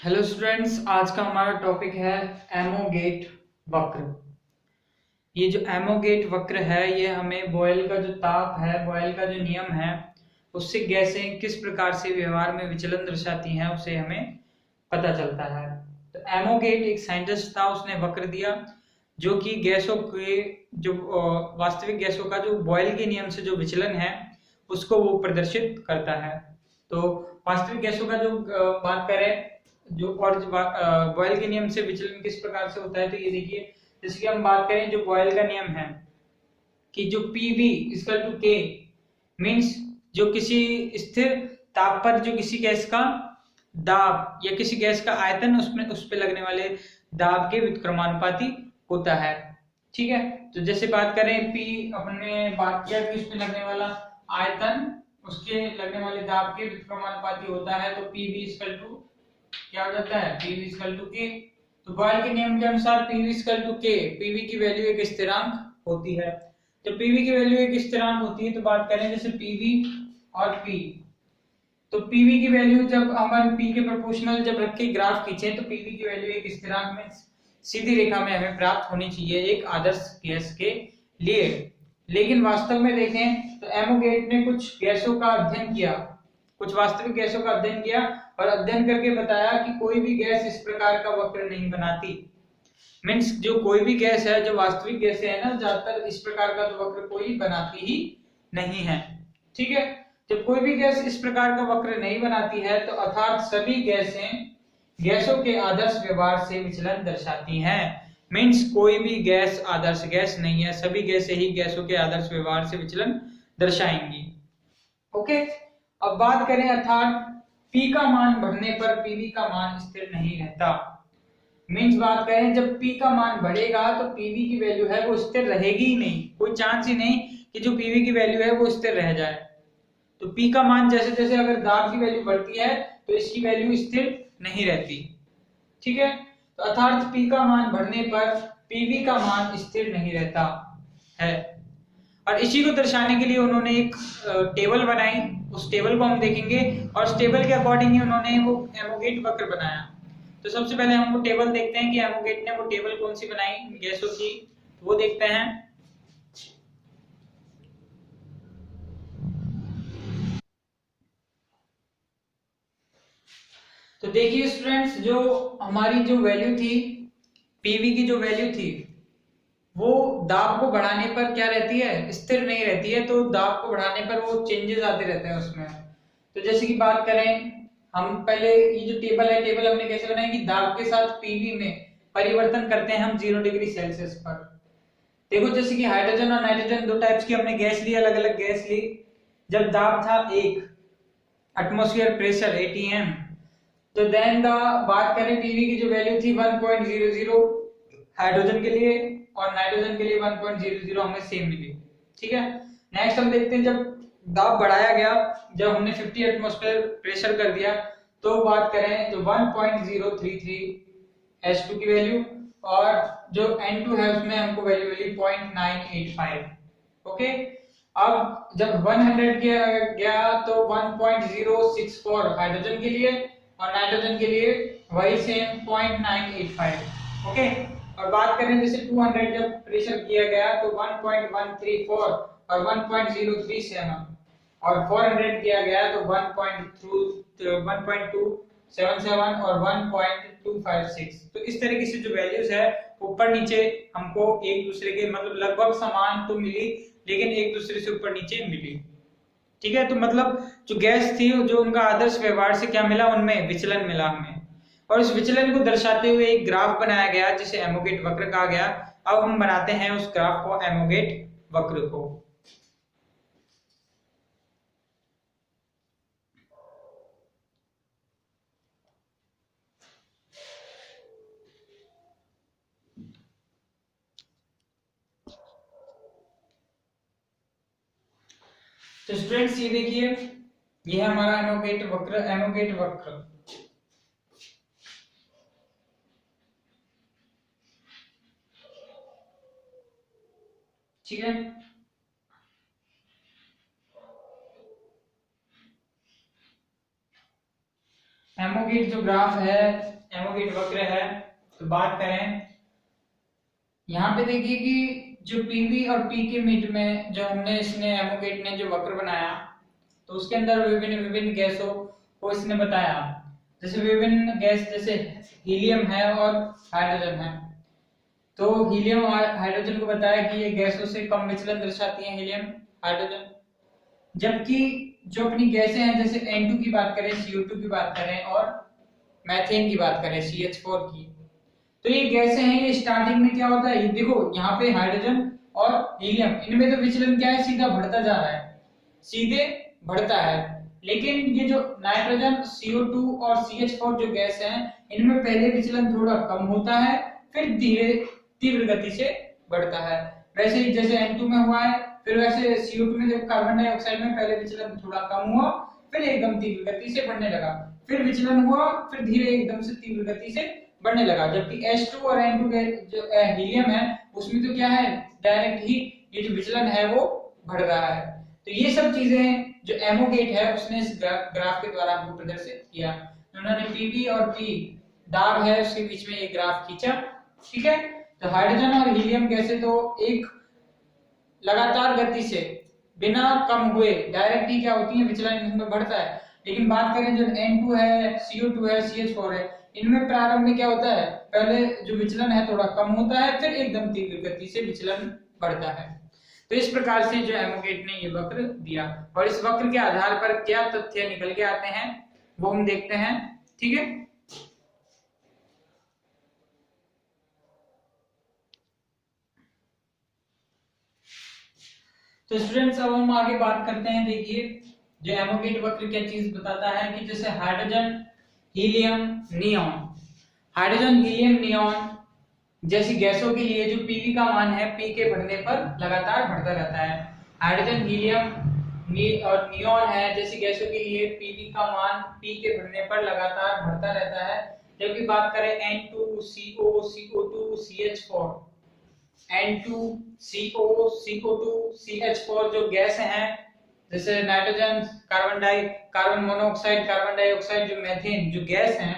Hello students, आज का हमारा टॉपिक है एमोगेट वक्र। ये जो एमोगेट वक्र है ये हमें बॉयल का जो ताप है, बॉयल का जो नियम है, उससे गैसें किस प्रकार से व्यवहार में विचलन दर्शाती हैं उसे हमें पता चलता है। तो एमोगेट एक साइंटिस्ट था, उसने वक्र दिया जो कि गैसों के जो वास्तविक गैसों का जो बॉयल के नियम से जो विचलन है उसको वो प्रदर्शित करता है। तो वास्तविक गैसों का जो बात करें जो और बॉयल के नियम से विचलन किस प्रकार से होता है, तो ये देखिए, जैसे कि हम बात करें जो बॉयल का नियम है कि जो PV equal to K means जो किसी स्थिर ताप पर जो किसी गैस का दाब या किसी गैस का आयतन उसमें उस पे लगने वाले दाब के व्युत्क्रमानुपाती होता है। ठीक है, तो जैसे बात करें P, अपने बात किया कि उसमें लगने वाला आयतन उसके लगने वाले दाब के व्युत्क्रमानुपाती होता है, तो PV इक्वल टू क्या हो जाता है, PV इक्वल टू K। तो बॉयल के नियम के अनुसार PV equal to K, PV की वैल्यू एक स्थिरांक होती है। जब PV की वैल्यू एक स्थिरांक होती है तो बात करें जैसे PV और P, तो PV की वैल्यू जब हम P के प्रोपोर्शनल जब रख के ग्राफ खींचे तो PV की वैल्यू एक स्थिरांक में सीधी रेखा में हमें प्राप्त होनी चाहिए एक आदर्श गैस के लिए। लेकिन वास्तव में देखें तो एमोगेट ने कुछ गैसों का अध्ययन किया, कुछ वास्तविक गैसों का अध्ययन किया और अध्ययन करके बताया कि कोई भी गैस इस प्रकार का वक्र नहीं बनाती। मीन्स जो कोई भी गैस है, जो वास्तविक गैस है ना, ज्यादातर इस प्रकार का तो वक्र कोई बनाती ही नहीं है। ठीक है, जब कोई भी गैस इस प्रकार का वक्र नहीं बनाती है तो अर्थात सभी गैसों के आदर्श व्यवहार से विचलन दर्शाती हैं। मीन्स कोई भी गैस आदर्श गैस नहीं है, सभी गैसें ही गैसों के आदर्श व्यवहार से विचलन दर्शाएंगी। ओके, अब बात करें अर्थात P का मान बढ़ने पर PV का मान स्थिर नहीं रहता। मीन्स बात करें जब P का मान बढ़ेगा तो PV की वैल्यू है वो स्थिर रहेगी ही नहीं, कोई चांस ही नहीं कि जो PV की वैल्यू है वो स्थिर रह जाए। तो P का मान जैसे जैसे अगर दाब की वैल्यू बढ़ती है तो इसकी वैल्यू स्थिर नहीं रहती। ठीक है, तो अर्थात P का मान बढ़ने पर PV का मान स्थिर नहीं रहता है। और इसी को दर्शाने के लिए उन्होंने एक टेबल बनाई, उस टेबल को हम देखेंगे और उस टेबल के अकॉर्डिंग ही उन्होंने वो एमोगेट वक्र बनाया। तो सबसे पहले हम वो टेबल देखते हैं कि एमोगेट ने वो टेबल कौन सी बनाई गैसों की, वो देखते हैं। तो देखिए स्टूडेंट्स, जो हमारी जो वैल्यू थी PV की, जो वैल्यू थी वो दाब को बढ़ाने पर क्या रहती है, स्थिर नहीं रहती है। तो दाब को बढ़ाने पर वो चेंजेस आते रहते हैं उसमें। तो जैसे कि बात करें, हम पहले ये जो टेबल है, टेबल हमने कैसे बनाई कि दाब के साथ PV में परिवर्तन करते हैं हम 0 डिग्री सेल्सियस पर। देखो जैसे कि हाइड्रोजन और नाइट्रोजन दो टाइप्स की हमने गैस ली, अलग अलग गैस ली। जब दाब था 1 एटमॉस्फेयर प्रेशर ATM, तो देन द बात करें PV की जो वैल्यू थी 1.00 हाइड्रोजन के लिए और नाइट्रोजन के लिए 1.00 हमें सेम मिली। ठीक है, नेक्स्ट हम देखते हैं जब दाब बढ़ाया गया, जब हमने 50 एटमॉस्फेयर प्रेशर कर दिया, तो बात करें जो 1.033 H2 की वैल्यू और जो N2 है उसमें हमको वैल्यू मिली 0.985। ओके, अब जब 100 गया तो 1.064 हाइड्रोजन के लिए और नाइट्रोजन के लिए वही सेम 0.985। ओके, और बात करें जैसे 200 जब प्रेशर किया गया तो 1.134 और 1.037 और 400 किया गया तो 1.277 और 1.256। तो इस तरीके से जो वैल्यूज है ऊपर नीचे हमको एक दूसरे के मतलब लगभग समान तो मिली, लेकिन एक दूसरे से ऊपर नीचे मिली। ठीक है, तो मतलब जो गैस थी जो उनका आदर्श व्यवहार से क्या मिला, उनमें विचलन मिला हमें। और इस विचलन को दर्शाते हुए एक ग्राफ बनाया गया जिसे एमोगेट वक्र कहा गया। अब हम बनाते हैं उस ग्राफ को, एमोगेट वक्र को। तो स्टूडेंट्स ये देखिए, ये है हमारा एमोगेट वक्र, एमोगेट वक्र। ठीक है, एमोगेट जो ग्राफ है एमोगेट वक्र है तो बात करें, यहाँ पे देखिए कि जो पीवी और पी के मिड में जो हमने इसने एमोगेट ने जो वक्र बनाया तो उसके अंदर विभिन्न विभिन्न गैसों को इसने बताया। जैसे विभिन्न गैस जैसे हीलियम है और हाइड्रोजन है, तो हीलियम और हाइड्रोजन को बताया कि ये गैसों से कम विचलन दर्शाती हैं, हीलियम हाइड्रोजन। जबकि जो अपनी गैसें हैं जैसे N2 की बात करें, CO2 की बात करें और मैथेन की बात करें CH4 की, तो ये गैसें हैं, ये स्टार्टिंग में क्या होता है, ये देखो यहाँ पे हाइड्रोजन और हीलियम इनमें तो विचलन क्या है, सीधा बढ़ता जा रहा है, सीधे बढ़ता है। लेकिन ये जो नाइट्रोजन CO2 और CH4 जो गैस हैं इनमें पहले विचलन थोड़ा कम होता है, फिर धीरे तीव्र गति से बढ़ता है। वैसे ही जैसे N2 में हुआ है, फिर वैसे CO2 में देखो कार्बन डाइऑक्साइड में पहले विचलन थोड़ा कम हुआ, फिर एकदम तीव्र गति से बढ़ने लगा, फिर विचलन हुआ, फिर धीरे एकदम से तीव्र गति से बढ़ने लगा। जबकि H2 और N2 जो हीलियम है उसमें तो क्या है, डायरेक्ट ही ये जो विचलन है वो बढ़ रहा है। तो ये सब चीजें जो एमोगेट है उसने इस ग्राफ के द्वारा हमको प्रदर्शित किया। उन्होंने पीवी और पी दाब है उसके बीच में एक ग्राफ खींचा, ठीक है। तो हाइड्रोजन और हीलियम गैसें तो एक लगातार गति से बिना कम हुए डायरेक्ट ही क्या होती है, विचलन इनमें बढ़ता है। लेकिन बात करें जो N2 है, CO2 है, CH4 है, इनमें प्रारंभ में क्या होता है, पहले जो विचलन है थोड़ा कम होता है, फिर एकदम तीव्र गति से विचलन बढ़ता है। तो इस प्रकार से जो एमोगेट ने ये वक्र दिया और इस वक्र के आधार पर क्या तथ्य निकल के आते हैं वो हम देखते हैं, ठीक है। तो स्टूडेंट्स अब हम आगे बात करते हैं। देखिए जो एमोगेट वक्र क्या चीज बताता है कि जैसे hydrogen helium neon, hydrogen helium neon जैसी गैसों के लिए जो पीवी का मान है पी के बढ़ने पर लगातार बढ़ता रहता है। हाइड्रोजन हीलियम और नियॉन है जैसी गैसों के लिए पीवी का मान पी के बढ़ने पर लगातार बढ़ता रहता है। जबकि बात करें N2 CO CO2 CH4, N2 CO CO2 CH4 जो गैस हैं जैसे nitrogen, carbon monoxide, carbon dioxide, जो मीथेन जो गैस हैं,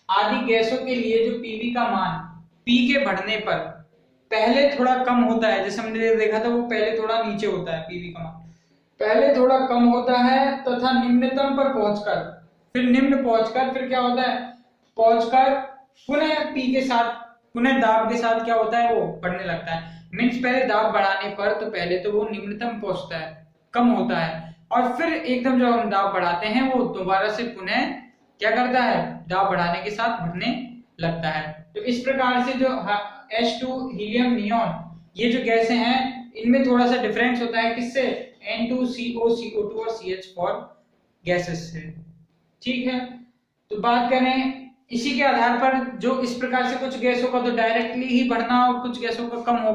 आदि गैसों के लिए जो पीवी का मान पी के बढ़ने पर पहले थोड़ा कम होता है। जैसे हमने देखा था वो पहले थोड़ा नीचे होता है, पीवी का मान पहले थोड़ा कम होता है तथा निम्नतम पर पहुंचकर फिर निम्न पहुंचकर फिर क्या होता है, पहुंचकर पुनः पी के साथ पुनः दाब के साथ क्या होता है, वो बढ़ने लगता है। मींस पहले दाब बढ़ाने पर तो पहले तो वो निम्नतम पहुंचता है, कम होता है, और फिर एकदम जब हम दाब बढ़ाते हैं वो दोबारा से पुनः क्या करता है, दाब बढ़ाने के साथ बढ़ने लगता है। तो इस प्रकार से जो H2 हीलियम नियॉन ये जो गैसें हैं इनमें थोड़ा सा डिफरेंस होता है, किससे, N2 CO CO2 और CH4 गैसेस से, ठीक है। तो बात करें इसी के आधार पर जो इस प्रकार से कुछ गैसों का तो डायरेक्टली ही बढ़ना और कुछ गैसों का कम हो